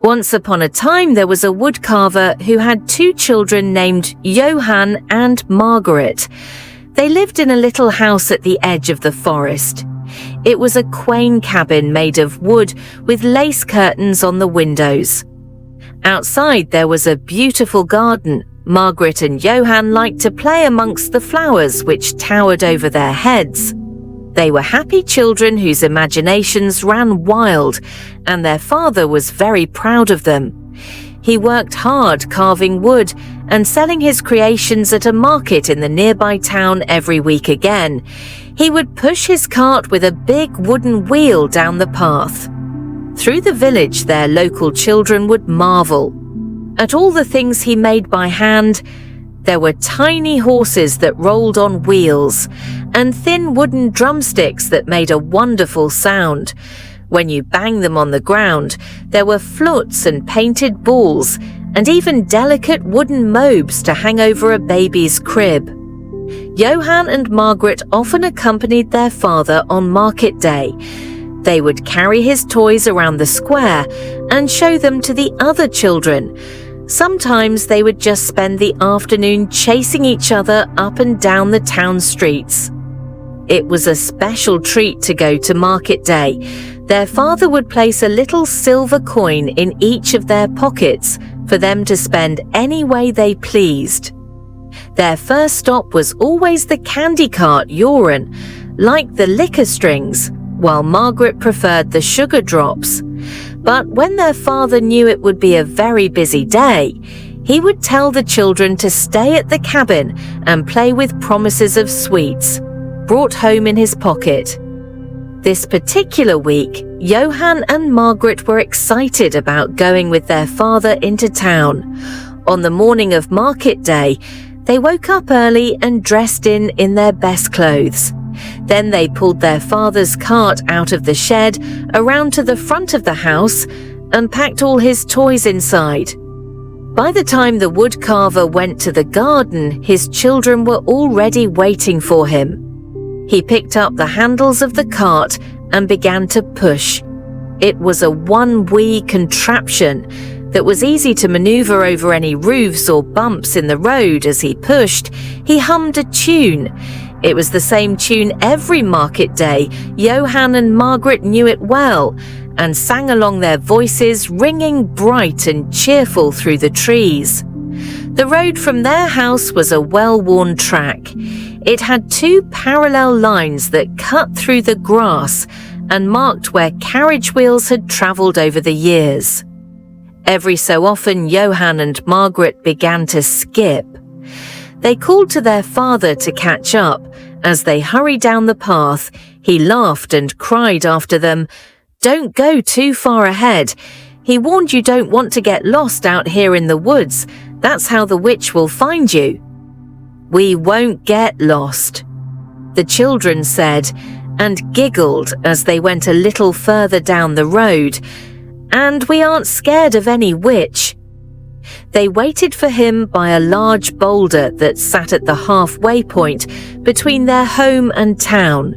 Once upon a time, there was a woodcarver who had two children named Johann and Margaret. They lived in a little house at the edge of the forest. It was a quaint cabin made of wood with lace curtains on the windows. Outside, there was a beautiful garden. Margaret and Johann liked to play amongst the flowers which towered over their heads. They were happy children whose imaginations ran wild, and their father was very proud of them. He worked hard carving wood and selling his creations at a market in the nearby town every week again. He would push his cart with a big wooden wheel down the path. Through the village, their local children would marvel at all the things he made by hand. There were tiny horses that rolled on wheels and thin wooden drumsticks that made a wonderful sound. When you banged them on the ground, there were flutes and painted balls and even delicate wooden mobes to hang over a baby's crib. Johann and Margaret often accompanied their father on market day. They would carry his toys around the square and show them to the other children. Sometimes they would just spend the afternoon chasing each other up and down the town streets. It was a special treat to go to market day. Their father would place a little silver coin in each of their pockets for them to spend any way they pleased. Their first stop was always the candy cart Joran, like the liquor strings, while Margaret preferred the sugar drops. But when their father knew it would be a very busy day, he would tell the children to stay at the cabin and play with promises of sweets, brought home in his pocket. This particular week, Johann and Margaret were excited about going with their father into town. On the morning of market day, they woke up early and dressed in their best clothes. Then they pulled their father's cart out of the shed around to the front of the house and packed all his toys inside. By the time the woodcarver went to the garden, his children were already waiting for him. He picked up the handles of the cart and began to push. It was a one-wheel contraption that was easy to maneuver over any roofs or bumps in the road. As he pushed, he hummed a tune. It was the same tune every market day. Johann and Margaret knew it well and sang along, their voices ringing bright and cheerful through the trees. The road from their house was a well-worn track. It had two parallel lines that cut through the grass and marked where carriage wheels had travelled over the years. Every so often, Johann and Margaret began to skip. They called to their father to catch up. As they hurried down the path, he laughed and cried after them, "Don't go too far ahead. He warned you don't want to get lost out here in the woods. That's how the witch will find you." "We won't get lost," the children said, and giggled as they went a little further down the road. "And we aren't scared of any witch." They waited for him by a large boulder that sat at the halfway point between their home and town.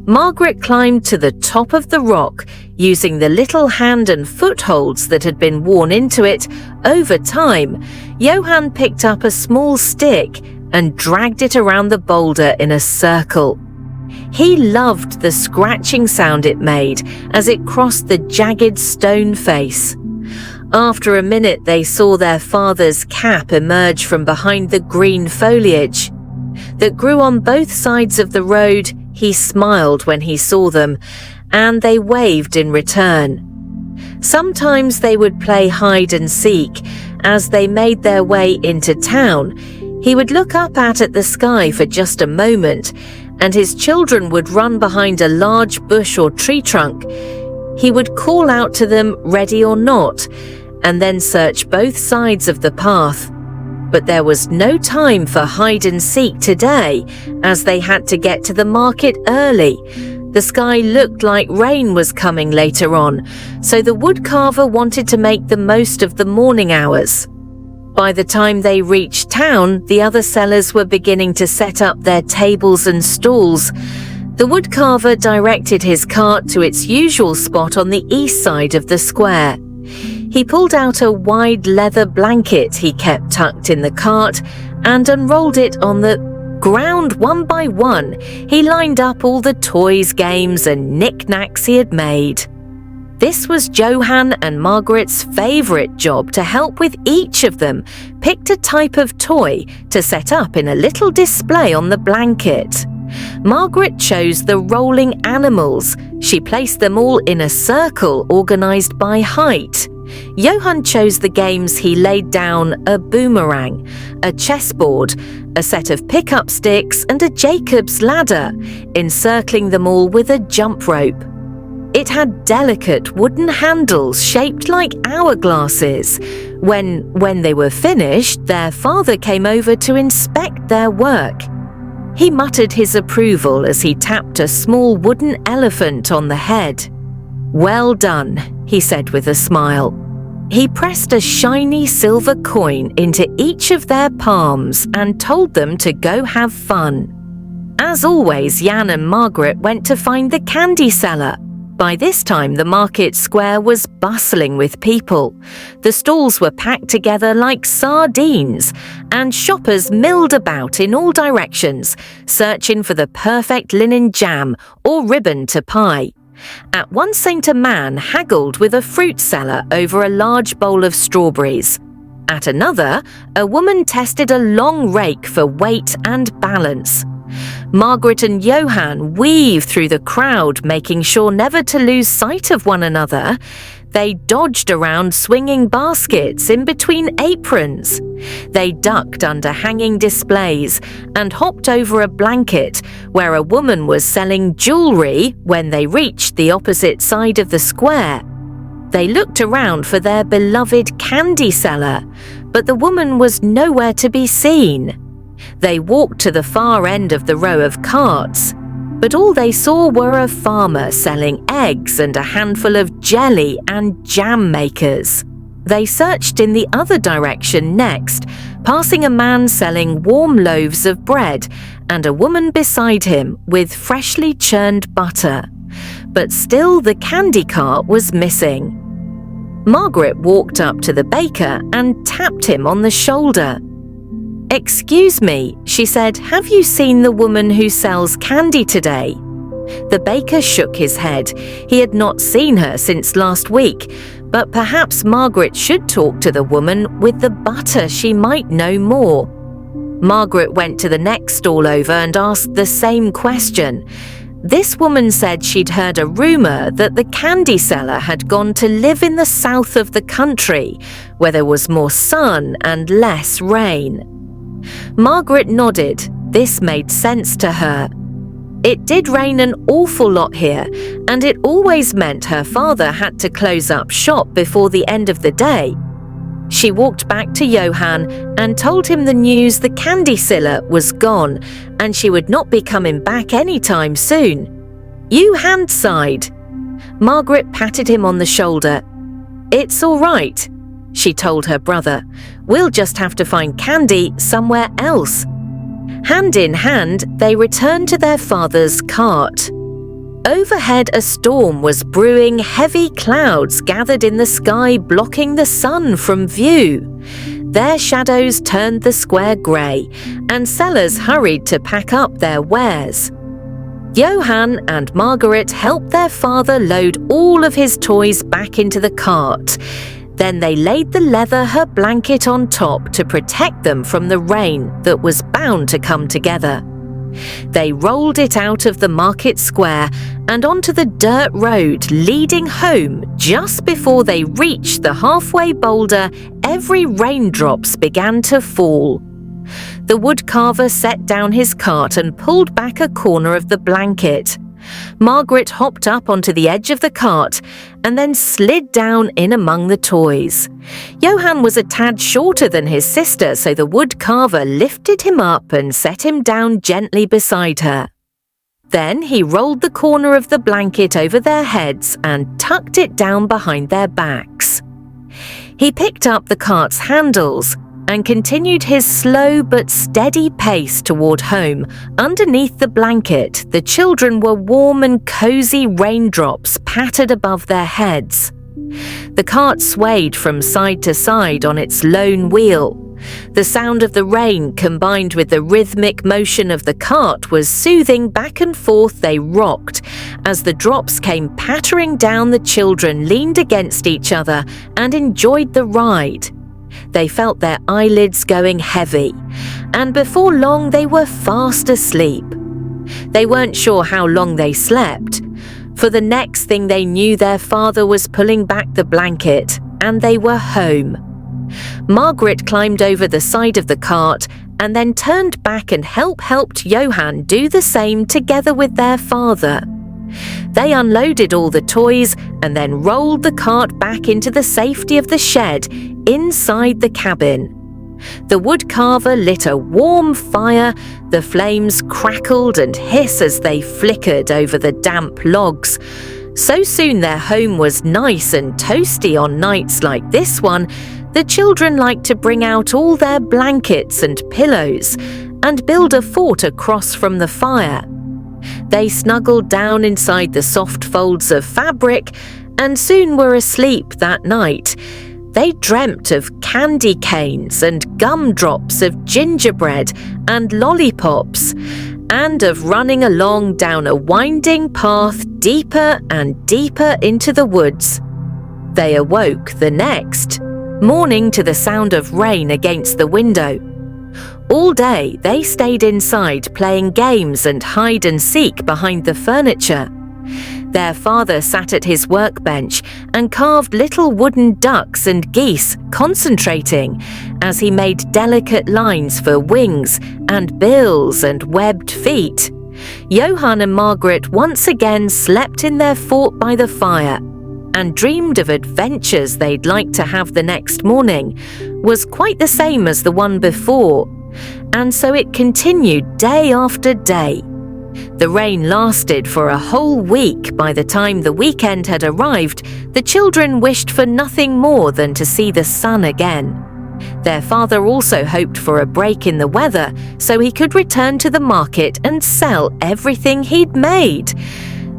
Margaret climbed to the top of the rock using the little hand and footholds that had been worn into it over time. Johann picked up a small stick and dragged it around the boulder in a circle. He loved the scratching sound it made as it crossed the jagged stone face. After a minute, they saw their father's cap emerge from behind the green foliage that grew on both sides of the road. He smiled when he saw them, and they waved in return. Sometimes they would play hide and seek. As they made their way into town, he would look up at the sky for just a moment, and his children would run behind a large bush or tree trunk. He would call out to them, "Ready or not?" and then search both sides of the path. But there was no time for hide and seek today, as they had to get to the market early. The sky looked like rain was coming later on, so the woodcarver wanted to make the most of the morning hours. By the time they reached town, the other sellers were beginning to set up their tables and stalls. The woodcarver directed his cart to its usual spot on the east side of the square. He pulled out a wide leather blanket he kept tucked in the cart and unrolled it on the ground one by one. He lined up all the toys, games and knickknacks he had made. This was Johann and Margaret's favourite job, to help with each of them picked a type of toy to set up in a little display on the blanket. Margaret chose the rolling animals. She placed them all in a circle organised by height. Johann chose the games he laid down: a boomerang, a chessboard, a set of pickup sticks and a Jacob's ladder, encircling them all with a jump rope. It had delicate wooden handles shaped like hourglasses. When they were finished, their father came over to inspect their work. He muttered his approval as he tapped a small wooden elephant on the head. "Well done," he said with a smile. He pressed a shiny silver coin into each of their palms and told them to go have fun. As always, Jan and Margaret went to find the candy seller. By this time, the market square was bustling with people. The stalls were packed together like sardines, and shoppers milled about in all directions, searching for the perfect linen jam or ribbon to pie. At one Saint, a man haggled with a fruit seller over a large bowl of strawberries. At another, a woman tested a long rake for weight and balance. Margaret and Johann weaved through the crowd, making sure never to lose sight of one another. They dodged around swinging baskets in between aprons. They ducked under hanging displays and hopped over a blanket where a woman was selling jewellery when they reached the opposite side of the square. They looked around for their beloved candy seller, but the woman was nowhere to be seen. They walked to the far end of the row of carts, but all they saw were a farmer selling eggs and a handful of jelly and jam makers. They searched in the other direction next, passing a man selling warm loaves of bread and a woman beside him with freshly churned butter. But still the candy cart was missing. Margaret walked up to the baker and tapped him on the shoulder. "Excuse me," she said, "have you seen the woman who sells candy today?" The baker shook his head. He had not seen her since last week, but perhaps Margaret should talk to the woman with the butter. She might know more. Margaret went to the next stall over and asked the same question. This woman said she'd heard a rumour that the candy seller had gone to live in the south of the country, where there was more sun and less rain. Margaret nodded. This made sense to her. It did rain an awful lot here, and it always meant her father had to close up shop before the end of the day. She walked back to Johann and told him the news: the candy seller was gone, and she would not be coming back anytime soon. "You hand side." Margaret patted him on the shoulder. "It's all right," she told her brother. "We'll just have to find candy somewhere else." Hand in hand, they returned to their father's cart. Overhead, a storm was brewing. Heavy clouds gathered in the sky, blocking the sun from view. Their shadows turned the square grey, and sellers hurried to pack up their wares. Johann and Margaret helped their father load all of his toys back into the cart. Then they laid the leather blanket on top to protect them from the rain that was bound to come together. They rolled it out of the market square and onto the dirt road leading home. Just before they reached the halfway boulder, every raindrops began to fall. The woodcarver set down his cart and pulled back a corner of the blanket. Margaret hopped up onto the edge of the cart and then slid down in among the toys. Johann was a tad shorter than his sister, so the woodcarver lifted him up and set him down gently beside her. Then he rolled the corner of the blanket over their heads and tucked it down behind their backs. He picked up the cart's handles and continued his slow but steady pace toward home. Underneath the blanket, the children were warm and cozy. Raindrops pattered above their heads. The cart swayed from side to side on its lone wheel. The sound of the rain combined with the rhythmic motion of the cart was soothing. Back and forth they rocked. As the drops came pattering down, the children leaned against each other and enjoyed the ride. They felt their eyelids going heavy, and before long they were fast asleep. They weren't sure how long they slept, for the next thing they knew, their father was pulling back the blanket and they were home. Margaret climbed over the side of the cart and then turned back and helped Johann do the same together with their father. They unloaded all the toys and then rolled the cart back into the safety of the shed inside the cabin. The woodcarver lit a warm fire. The flames crackled and hissed as they flickered over the damp logs. So soon their home was nice and toasty. On nights like this one, the children liked to bring out all their blankets and pillows and build a fort across from the fire. They snuggled down inside the soft folds of fabric and soon were asleep that night. They dreamt of candy canes and gumdrops, of gingerbread and lollipops, and of running along down a winding path deeper and deeper into the woods. They awoke the next morning to the sound of rain against the window. All day they stayed inside playing games and hide and seek behind the furniture. Their father sat at his workbench and carved little wooden ducks and geese, concentrating as he made delicate lines for wings and bills and webbed feet. Johann and Margaret once again slept in their fort by the fire and dreamed of adventures they'd like to have the next morning. Was quite the same as the one before, and so it continued day after day. The rain lasted for a whole week. By the time the weekend had arrived, the children wished for nothing more than to see the sun again. Their father also hoped for a break in the weather so he could return to the market and sell everything he'd made.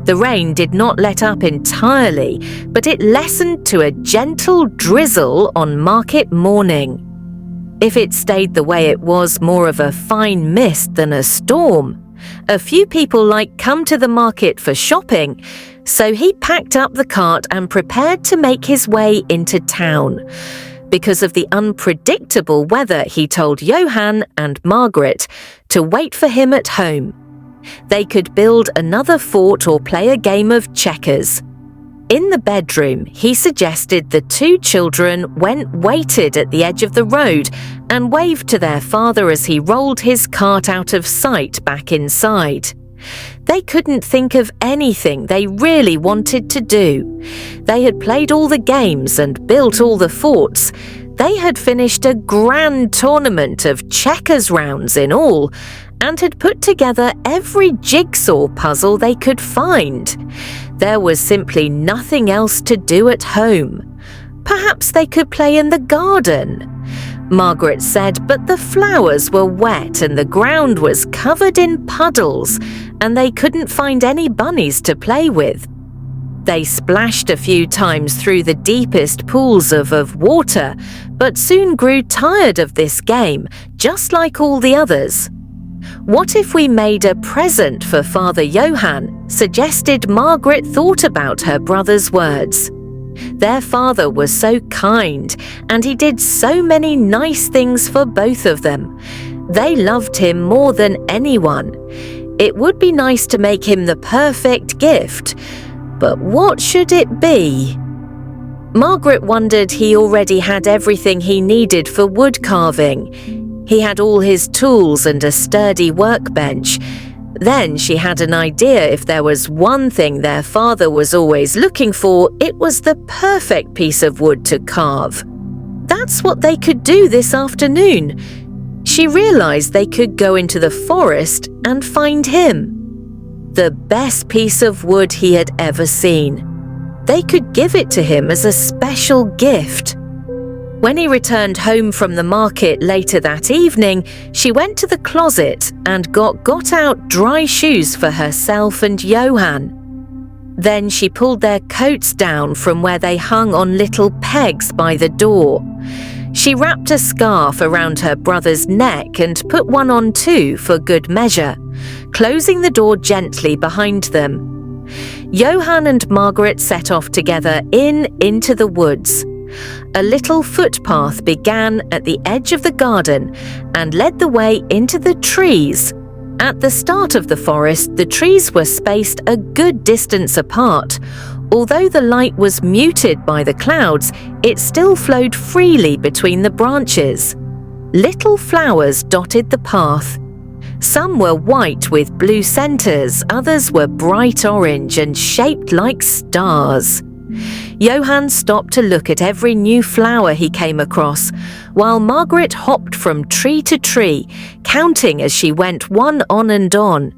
The rain did not let up entirely, but it lessened to a gentle drizzle on market morning. If it stayed the way it was, more of a fine mist than a storm. A few people come to the market for shopping, so he packed up the cart and prepared to make his way into town. Because of the unpredictable weather, he told Johann and Margaret to wait for him at home. They could build another fort or play a game of checkers. In the bedroom, he suggested the two children waited at the edge of the road and waved to their father as he rolled his cart out of sight back inside. They couldn't think of anything they really wanted to do. They had played all the games and built all the forts. They had finished a grand tournament of checkers rounds in all, and had put together every jigsaw puzzle they could find. There was simply nothing else to do at home. Perhaps they could play in the garden, Margaret said, but the flowers were wet and the ground was covered in puddles, and they couldn't find any bunnies to play with. They splashed a few times through the deepest pools of water, but soon grew tired of this game, just like all the others. What if we made a present for Father Johann? Suggested. Margaret thought about her brother's words. Their father was so kind, and he did so many nice things for both of them. They loved him more than anyone. It would be nice to make him the perfect gift, but what should it be? Margaret wondered he already had everything he needed for wood carving. He had all his tools and a sturdy workbench. Then she had an idea. If there was one thing their father was always looking for, it was the perfect piece of wood to carve. That's what they could do this afternoon. She realized they could go into the forest and find him. The best piece of wood he had ever seen. They could give it to him as a special gift. When he returned home from the market later that evening, she went to the closet and got out dry shoes for herself and Johann. Then she pulled their coats down from where they hung on little pegs by the door. She wrapped a scarf around her brother's neck and put one on too for good measure, closing the door gently behind them. Johann and Margaret set off together into the woods. A little footpath began at the edge of the garden and led the way into the trees. At the start of the forest, the trees were spaced a good distance apart. Although the light was muted by the clouds, it still flowed freely between the branches. Little flowers dotted the path. Some were white with blue centers, others were bright orange and shaped like stars. Johann stopped to look at every new flower he came across, while Margaret hopped from tree to tree, counting as she went one on and on.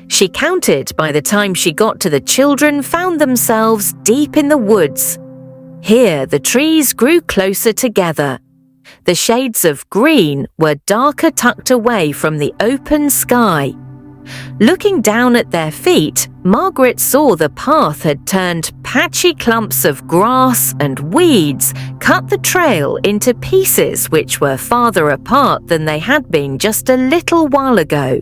She counted by the time she got to the children found themselves deep in the woods. Here the trees grew closer together. The shades of green were darker tucked away from the open sky. Looking down at their feet, Margaret saw the path had turned patchy clumps of grass and weeds cut the trail into pieces which were farther apart than they had been just a little while ago.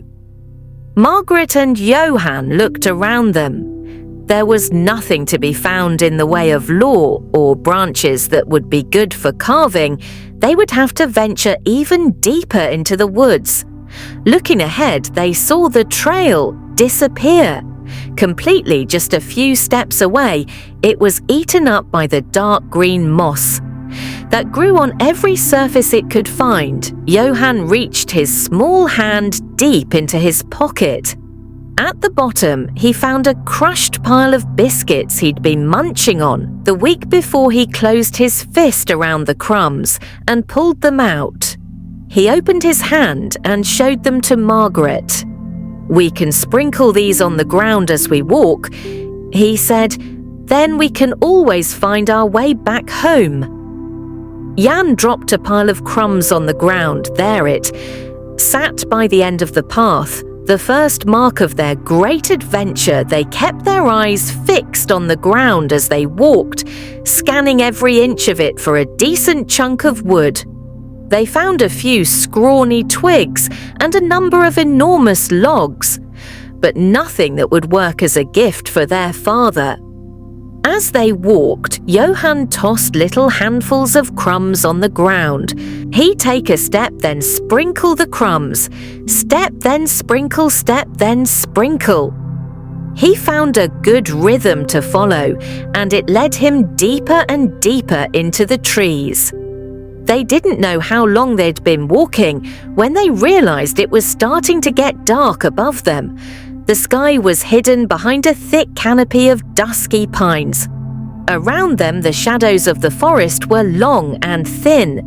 Margaret and Johann looked around them. There was nothing to be found in the way of law or branches that would be good for carving. They would have to venture even deeper into the woods. Looking ahead, they saw the trail disappear. Completely just a few steps away, it was eaten up by the dark green moss that grew on every surface it could find. Johann reached his small hand deep into his pocket. At the bottom, he found a crushed pile of biscuits he'd been munching on the week before he closed his fist around the crumbs and pulled them out. He opened his hand and showed them to Margaret. "We can sprinkle these on the ground as we walk," he said. "Then we can always find our way back home." Jan dropped a pile of crumbs on the ground. There it sat by the end of the path. The first mark of their great adventure. They kept their eyes fixed on the ground as they walked, scanning every inch of it for a decent chunk of wood. They found a few scrawny twigs and a number of enormous logs, but nothing that would work as a gift for their father. As they walked, Johann tossed little handfuls of crumbs on the ground. He'd take a step, then sprinkle the crumbs. Step, then sprinkle, step, then sprinkle. He found a good rhythm to follow, and it led him deeper and deeper into the trees. They didn't know how long they'd been walking when they realized it was starting to get dark above them. The sky was hidden behind a thick canopy of dusky pines. Around them, the shadows of the forest were long and thin.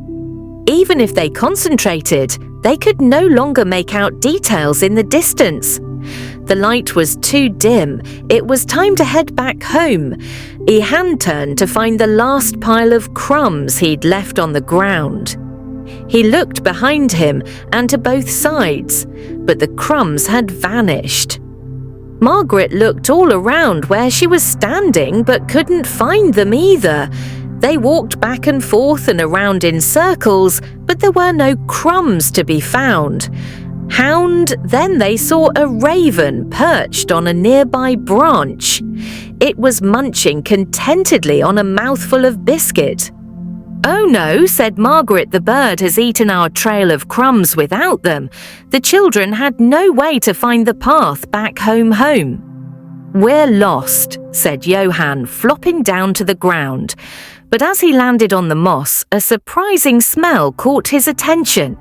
Even if they concentrated, they could no longer make out details in the distance. The light was too dim. It was time to head back home. Johann turned to find the last pile of crumbs he'd left on the ground. He looked behind him and to both sides, but the crumbs had vanished. Margaret looked all around where she was standing but couldn't find them either. They walked back and forth and around in circles, but there were no crumbs to be found. Then they saw a raven perched on a nearby branch. It was munching contentedly on a mouthful of biscuit. "Oh no," said Margaret, "the bird has eaten our trail of crumbs without them. The children had no way to find the path back home." "We're lost," said Johann, flopping down to the ground. But as he landed on the moss, a surprising smell caught his attention.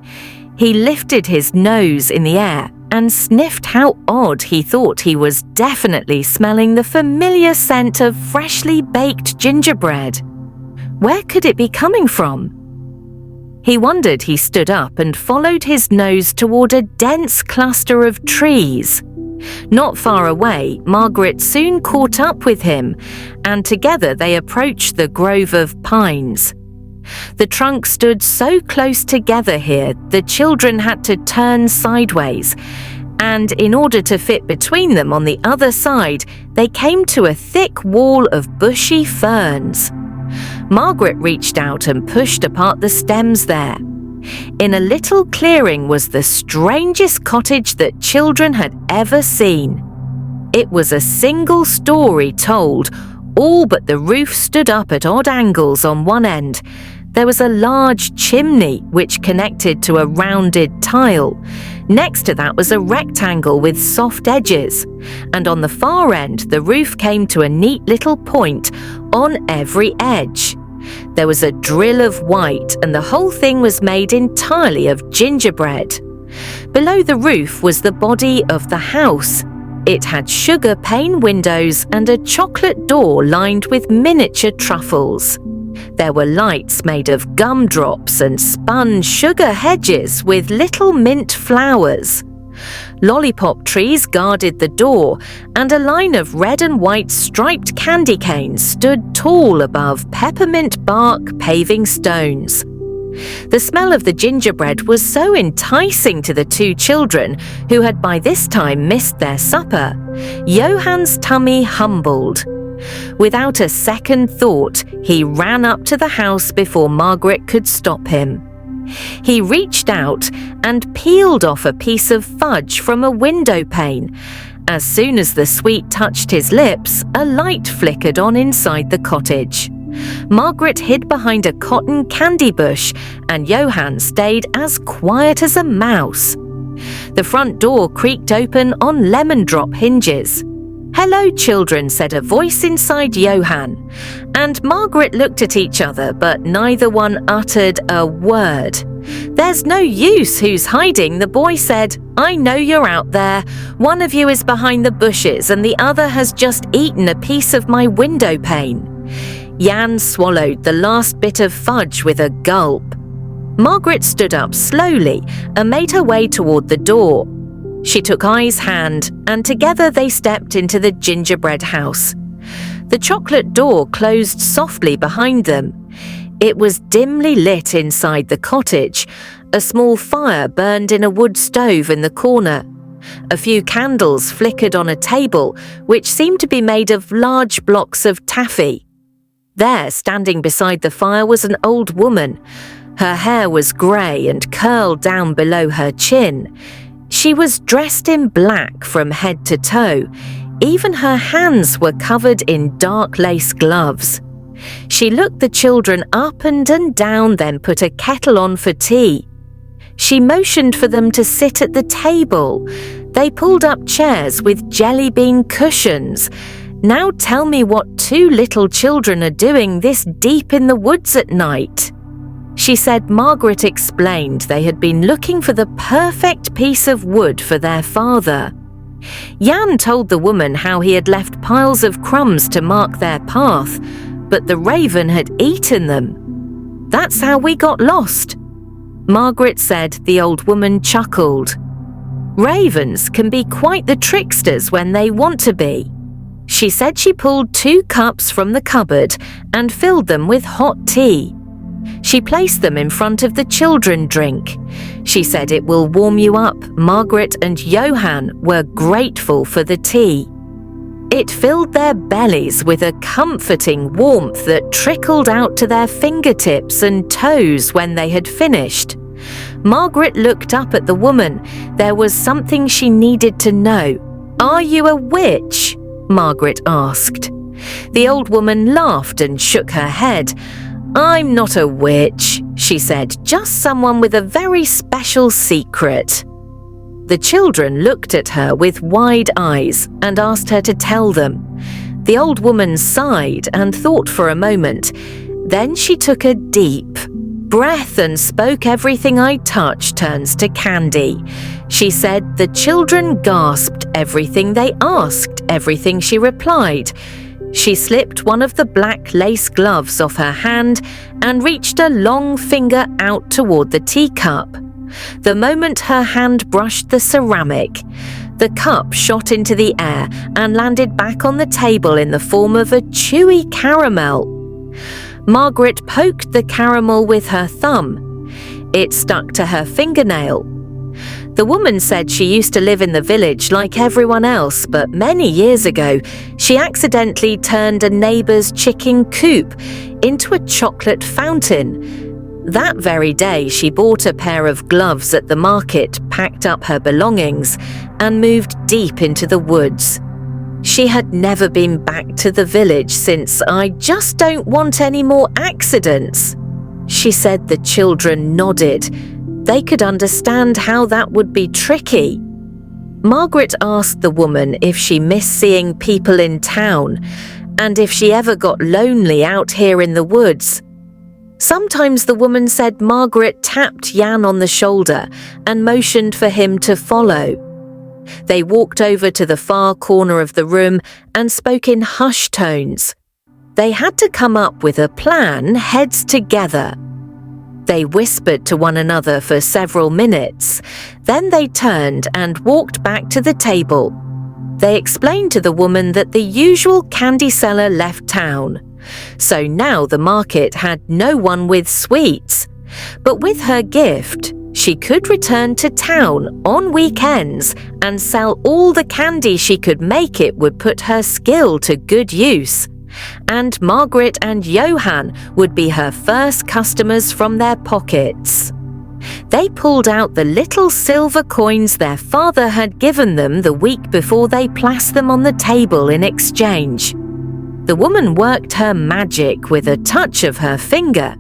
He lifted his nose in the air and sniffed how odd he thought he was definitely smelling the familiar scent of freshly baked gingerbread. Where could it be coming from? He wondered. He stood up and followed his nose toward a dense cluster of trees. Not far away, Margaret soon caught up with him, and together they approached the grove of pines. The trunks stood so close together here, the children had to turn sideways, and in order to fit between them on the other side, they came to a thick wall of bushy ferns. Margaret reached out and pushed apart the stems there. In a little clearing was the strangest cottage that children had ever seen. It was a single story told, all but the roof stood up at odd angles on one end. There was a large chimney which connected to a rounded tile. Next to that was a rectangle with soft edges, and on the far end the roof came to a neat little point on every edge. There was a drill of white, and the whole thing was made entirely of gingerbread. Below the roof was the body of the house. It had sugar pane windows and a chocolate door lined with miniature truffles. There were lights made of gumdrops and spun sugar hedges with little mint flowers. Lollipop trees guarded the door, and a line of red and white striped candy canes stood tall above peppermint bark paving stones. The smell of the gingerbread was so enticing to the two children, who had by this time missed their supper. Johann's tummy humbled. Without a second thought, he ran up to the house before Margaret could stop him. He reached out and peeled off a piece of fudge from a window pane. As soon as the sweet touched his lips, a light flickered on inside the cottage. Margaret hid behind a cotton candy bush, and Johann stayed as quiet as a mouse. The front door creaked open on lemon drop hinges. "Hello, children," said a voice inside Johann, and Margaret looked at each other, but neither one uttered a word. "There's no use who's hiding," the boy said. "I know you're out there. One of you is behind the bushes and the other has just eaten a piece of my window pane." Jan swallowed the last bit of fudge with a gulp. Margaret stood up slowly and made her way toward the door. She took I's hand, and together they stepped into the gingerbread house. The chocolate door closed softly behind them. It was dimly lit inside the cottage. A small fire burned in a wood stove in the corner. A few candles flickered on a table, which seemed to be made of large blocks of taffy. There, standing beside the fire, was an old woman. Her hair was grey and curled down below her chin. She was dressed in black from head to toe. Even her hands were covered in dark lace gloves. She looked the children up and down, then put a kettle on for tea. She motioned for them to sit at the table. They pulled up chairs with jelly bean cushions. "Now tell me what two little children are doing this deep in the woods at night." She said Margaret explained they had been looking for the perfect piece of wood for their father. Jan told the woman how he had left piles of crumbs to mark their path, but the raven had eaten them. "That's how we got lost." Margaret said. The old woman chuckled. "Ravens can be quite the tricksters when they want to be." She said she pulled 2 cups from the cupboard and filled them with hot tea. She placed them in front of the children drink. She said it will warm you up. Margaret and Johann were grateful for the tea. It filled their bellies with a comforting warmth that trickled out to their fingertips and toes when they had finished. Margaret looked up at the woman. There was something she needed to know. "Are you a witch?" Margaret asked. The old woman laughed and shook her head. "I'm not a witch," she said, "just someone with a very special secret." The children looked at her with wide eyes and asked her to tell them. The old woman sighed and thought for a moment. Then she took a deep breath and spoke. "Everything I touch turns to candy." She said the children gasped. Everything they asked, everything she replied. She slipped one of the black lace gloves off her hand and reached a long finger out toward the teacup. The moment her hand brushed the ceramic, the cup shot into the air and landed back on the table in the form of a chewy caramel. Margaret poked the caramel with her thumb. It stuck to her fingernail. The woman said she used to live in the village like everyone else, but many years ago, she accidentally turned a neighbour's chicken coop into a chocolate fountain. That very day, she bought a pair of gloves at the market, packed up her belongings, and moved deep into the woods. She had never been back to the village since "I just don't want any more accidents." She said the children nodded. They could understand how that would be tricky. Margaret asked the woman if she missed seeing people in town and if she ever got lonely out here in the woods. Sometimes the woman said Margaret tapped Jan on the shoulder and motioned for him to follow. They walked over to the far corner of the room and spoke in hushed tones. They had to come up with a plan, heads together. They whispered to one another for several minutes. Then they turned and walked back to the table. They explained to the woman that the usual candy seller left town. So now the market had no one with sweets. But with her gift, she could return to town on weekends and sell all the candy she could make. It would put her skill to good use. And Margaret and Johan would be her first customers from their pockets. They pulled out the little silver coins their father had given them the week before they placed them on the table in exchange. The woman worked her magic with a touch of her finger.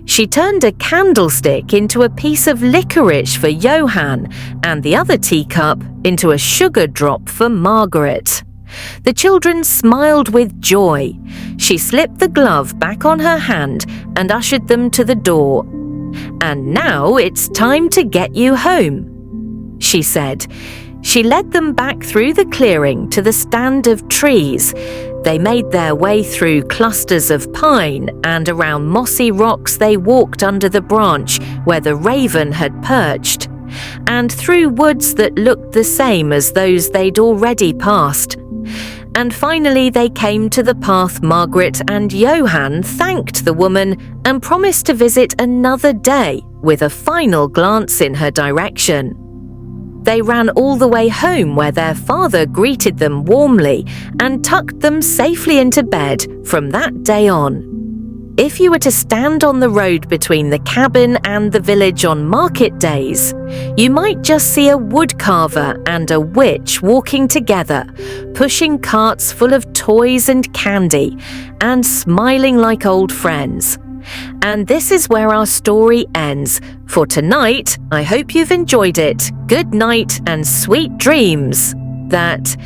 She turned a candlestick into a piece of licorice for Johan and the other teacup into a sugar drop for Margaret. The children smiled with joy. She slipped the glove back on her hand and ushered them to the door. "And now it's time to get you home," she said. She led them back through the clearing to the stand of trees. They made their way through clusters of pine, and around mossy rocks they walked under the branch where the raven had perched, and through woods that looked the same as those they'd already passed. And finally they came to the path. Margaret and Johan thanked the woman and promised to visit another day, with a final glance in her direction. They ran all the way home, where their father greeted them warmly and tucked them safely into bed from that day on. If you were to stand on the road between the cabin and the village on market days, you might just see a woodcarver and a witch walking together, pushing carts full of toys and candy, and smiling like old friends. And this is where our story ends. For tonight, I hope you've enjoyed it. Good night and sweet dreams. That